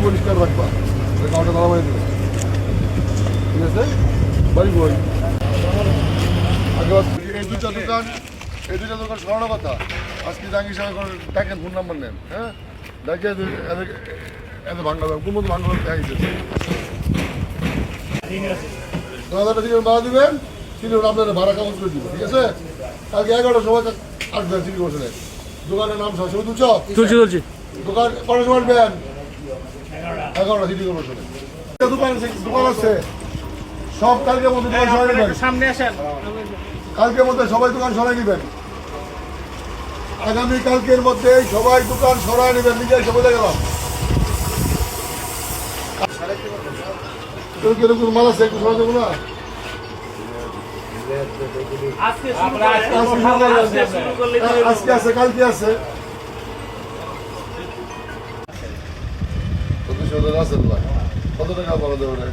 পরিষ্কার রাখবা, কাউটা তালা বাড়ি দেবে, ঠিক আছে? বাড়ি বই আগে এই দুটা দোকান সরানোর কথা। আজকে জাহাঙ্গীর সাহেব দেখেন ফোন নাম্বার নেন, হ্যাঁ, দেখে এত ভাঙা যাবে, কোন মতো ভাঙা দেখা দিতেছে। 2000 টাকা ভাড়া দিবেন, তিনি আপনার ভাড়া কাগজ করে দিবেন, ঠিক আছে? কালকে 11টার সময় আসবেন সিটি কর্পোরেশনে। দোকানের নাম সব ছবি তুলছি দোকান কটার সময় আসবেন? 11টা সিটি কর্পোরেশনে। দোকান আছে সব, কালকের মধ্যে দোকান সরাই নেবেন, সামনে আসেন, কালকের মধ্যে সবাই দোকান সরাই নেবেন, আগামী কালকের মধ্যে সবাই দোকান সরাই নেবেন। নিজে এসে বলে গেলাম মাল আছে, একটু সরাই দেবো না? আজকে আছে, কালকে আছে, কত টাকা বলা দেবে?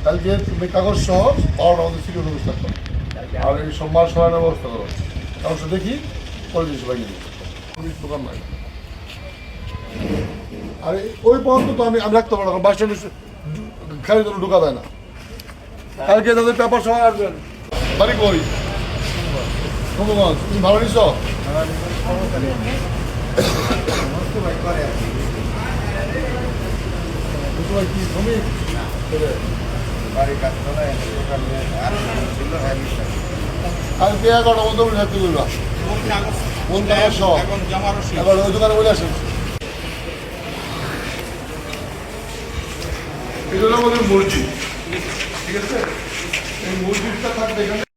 কালকে তুমি কাগজ সহ 12টা মধ্যে সিটি ব্যবস্থা করো, আর এই সোমবার সরানোর ব্যবস্থা করো। কাগজ দেখি পরে জিনিস লাগিয়ে দিই, দোকান নাই। আর ওই পর্যন্ত তো আমি রাখতে পারবো না, বাস স্ট্যান্ডে খালি জন্য ঢুকা দেয় না। কালকে তাদের পেপার সবাই আসবেন। বাড়ি কই? নবগঞ্জ। তুমি ভাড়া নিছ? কি শ্রমিক? কালকে 11টার মধ্যে উঠে থাকতে বলবা, কোন কাগজ সহ এবার ওই দোকানে বলে আসেন। এটা আমাদের মসজিদ, ঠিক আছে? এই মসজিদটা থাকবে এখানে।